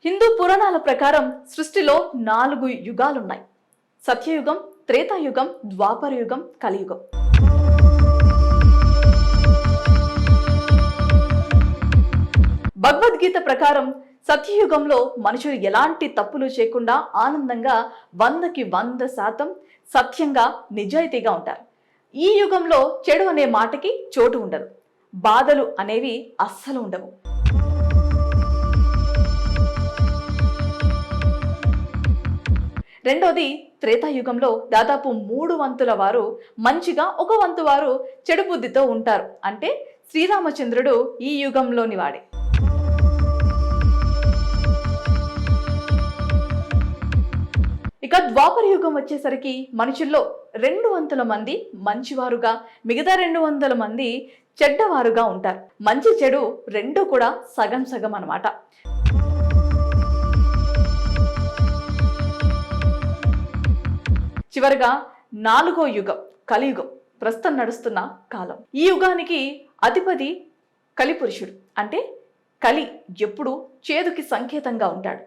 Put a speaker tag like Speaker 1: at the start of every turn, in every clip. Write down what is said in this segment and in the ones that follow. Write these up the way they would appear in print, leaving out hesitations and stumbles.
Speaker 1: హిందూ పురాణాల ప్రకారం సృష్టిలో 4 యుగాలున్నాయి. సత్యయుగం, త్రేతాయుగం, ద్వాపర యుగం, కలియుగం. భగవద్గీత ప్రకారం సత్యయుగంలో మనుషులు ఎలాంటి తప్పులు చేయకుండా ఆనందంగా 100కి 100% సత్యంగా నిజాయితీగా ఉంటారు. ఈ యుగంలో చెడు అనే మాటకి చోటు ఉండదు. బాధలు అనేవి అస్సలు ఉండవు. రెండోది త్రేతాయుగంలో దాదాపు 3 వంతుల వారు మంచిగా, 1 వంతు వారు చెడు బుద్ధితో ఉంటారు. అంటే శ్రీరామచంద్రుడు ఈ యుగంలోని వాడే. ఇక ద్వాపర యుగం వచ్చేసరికి మనుషుల్లో 2 వంతుల మంది మంచివారుగా, మిగతా 200 మంది చెడ్డవారుగా ఉంటారు. మంచి చెడు రెండు కూడా సగం సగం అన్నమాట. చివరగా 4వ యుగం కలియుగం ప్రస్తుతం నడుస్తున్న కాలం. ఈ యుగానికి అధిపతి కలిపురుషుడు. అంటే కలి ఎప్పుడు చేదుకి సంకేతంగా ఉంటాడు.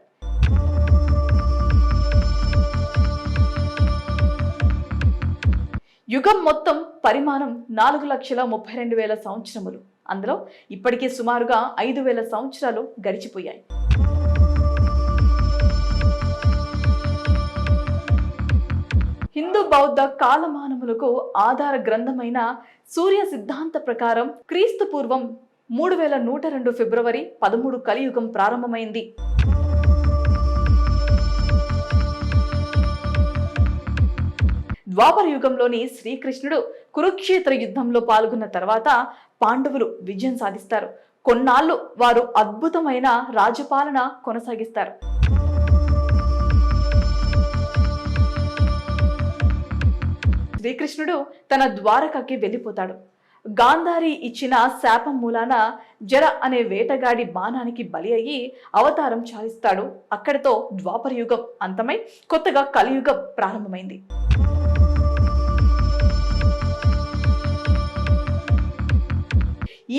Speaker 1: యుగం మొత్తం పరిమాణం 4,32,000 సంవత్సరములు. అందులో ఇప్పటికే సుమారుగా 5,000 సంవత్సరాలు గడిచిపోయాయి. హిందూ బౌద్ధ కాలమానములకు ఆధార గ్రంథమైన సూర్య సిద్ధాంత ప్రకారం క్రీస్తు పూర్వం 3102 ఫిబ్రవరి 13 కలియుగం ప్రారంభమైంది. ద్వాపర యుగంలోని శ్రీకృష్ణుడు కురుక్షేత్ర యుద్ధంలో పాల్గొన్న తర్వాత పాండవులు విజయం సాధిస్తారు. కొన్నాళ్ళు వారు అద్భుతమైన రాజపాలన కొనసాగిస్తారు. శ్రీకృష్ణుడు తన ద్వారకకి వెళ్ళిపోతాడు. గాంధారి ఇచ్చిన శాపం మూలాన జర అనే వేటగాడి బాణానికి బలి అయ్యి అవతారం చాలిస్తాడు. అక్కడితో ద్వాపర యుగం అంతమై కొత్తగా కలియుగం ప్రారంభమైంది.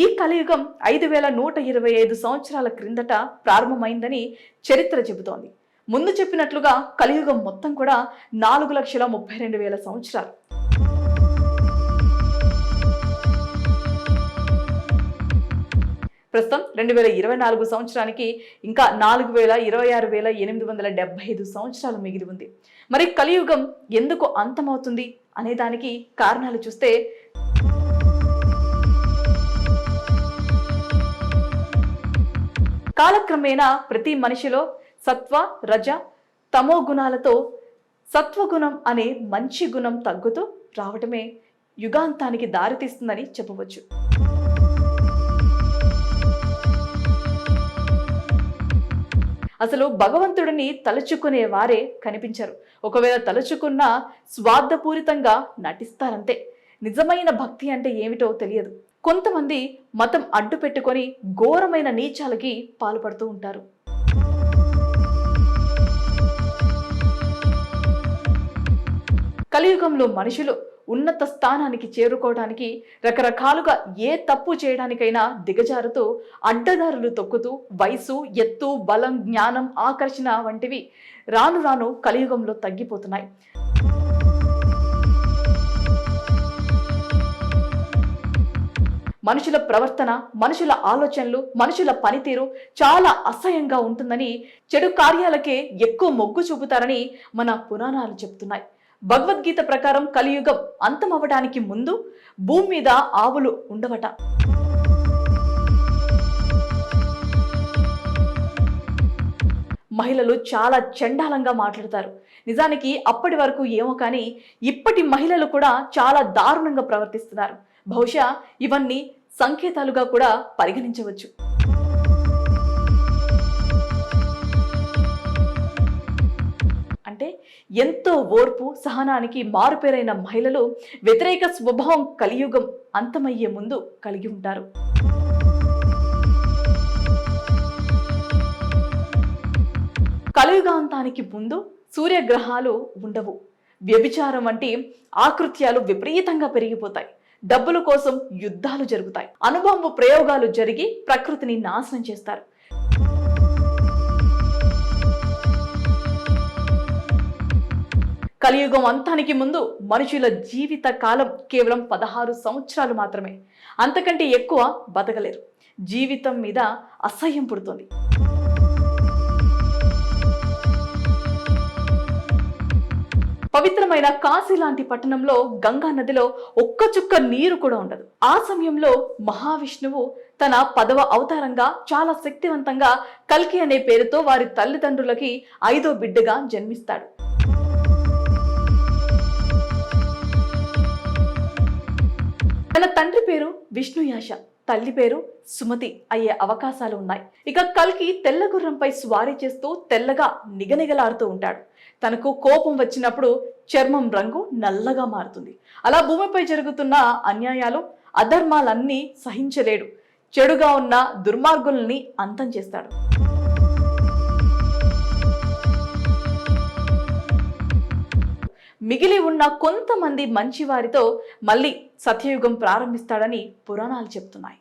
Speaker 1: ఈ కలియుగం 5,125 సంవత్సరాల క్రిందట ప్రారంభమైందని చరిత్ర చెబుతోంది. ముందు చెప్పినట్లుగా కలియుగం మొత్తం కూడా 4,32,000 సంవత్సరాలు. ప్రస్తుతం 2024 సంవత్సరానికి ఇంకా 4,26,875 సంవత్సరాలు మిగిలి ఉంది. మరి కలియుగం ఎందుకు అంతమవుతుంది అనే దానికి కారణాలు చూస్తే, కాలక్రమేణా ప్రతి మనిషిలో సత్వ, రజ, తమో గుణాలతో సత్వగుణం అనే మంచి గుణం తగ్గుతూ రావటమే యుగాంతానికి దారితీస్తుందని చెప్పవచ్చు. అసలు భగవంతుడిని తలుచుకునే వారే కనిపించరు. ఒకవేళ తలుచుకున్నా స్వార్థపూరితంగా నటిస్తారంతే. నిజమైన భక్తి అంటే ఏమిటో తెలియదు. కొంతమంది మతం అడ్డు పెట్టుకొని ఘోరమైన నీచాలకి పాల్పడుతూ ఉంటారు. కలియుగంలో మనుషులు ఉన్నత స్థానానికి చేరుకోవడానికి రకరకాలుగా ఏ తప్పు చేయడానికైనా దిగజారుతూ, అడ్డదారులు తొక్కుతూ, వయసు, ఎత్తు, బలం, జ్ఞానం, ఆకర్షణ వంటివి రాను రాను కలియుగంలో తగ్గిపోతున్నాయి. మనుషుల ప్రవర్తన, మనుషుల ఆలోచనలు, మనుషుల పనితీరు చాలా అసహ్యంగా ఉంటుందని, చెడు కార్యాలకే ఎక్కువ మొగ్గు చూపుతారని మన పురాణాలు చెప్తున్నాయి. భగవద్గీత ప్రకారం కలియుగం అంతమవడానికి ముందు భూమి మీద ఆవులు ఉండవట. మహిళలు చాలా చండాలంగా మాట్లాడతారు. నిజానికి అప్పటి వరకు ఏమో కానీ ఇప్పటి మహిళలు కూడా చాలా దారుణంగా ప్రవర్తిస్తున్నారు. బహుశా ఇవన్నీ సంకేతాలుగా కూడా పరిగణించవచ్చు. అంటే ఎంతో ఓర్పు, సహనానికి మారుపేరైన మహిళలు వ్యతిరేక స్వభావం కలియుగం అంతమయ్యే ముందు కలిగి ఉంటారు. కలియుగాంతానికి ముందు సూర్యగ్రహాలు ఉండవు. వ్యభిచారం వంటి ఆకృత్యాలు విపరీతంగా పెరిగిపోతాయి. డబ్బుల కోసం యుద్ధాలు జరుగుతాయి. అణుబాంబు ప్రయోగాలు జరిగి ప్రకృతిని నాశనం చేస్తారు. కలియుగం అంతానికి ముందు మనుషుల జీవిత కాలం కేవలం 16 సంవత్సరాలు మాత్రమే. అంతకంటే ఎక్కువ బతకలేరు. జీవితం మీద అసహ్యం పుడుతుంది. పవిత్రమైన కాశీ లాంటి పట్టణంలో గంగా నదిలో ఒక్క చుక్క నీరు కూడా ఉండదు. ఆ సమయంలో మహావిష్ణువు తన 10వ అవతారంగా చాలా శక్తివంతంగా కల్కి అనే పేరుతో వారి తల్లిదండ్రులకి 5వ బిడ్డగా జన్మిస్తాడు. తన తండ్రి పేరు విష్ణుయాశ, తల్లి పేరు సుమతి అయ్యే అవకాశాలు ఉన్నాయి. ఇక కల్కి తెల్ల గుర్రంపై స్వారీ చేస్తూ తెల్లగా నిగనిగలాడుతూ ఉంటాడు. తనకు కోపం వచ్చినప్పుడు చర్మం రంగు నల్లగా మారుతుంది. అలా భూమిపై జరుగుతున్న అన్యాయాలు, అధర్మాలన్నీ సహించలేడు. చెడుగా ఉన్న దుర్మార్గుల్ని అంతం చేస్తాడు. మిగిలి ఉన్న కొంతమంది మంచివారితో మళ్ళీ సత్యయుగం ప్రారంభిస్తాడని పురాణాలు చెప్తున్నాయి.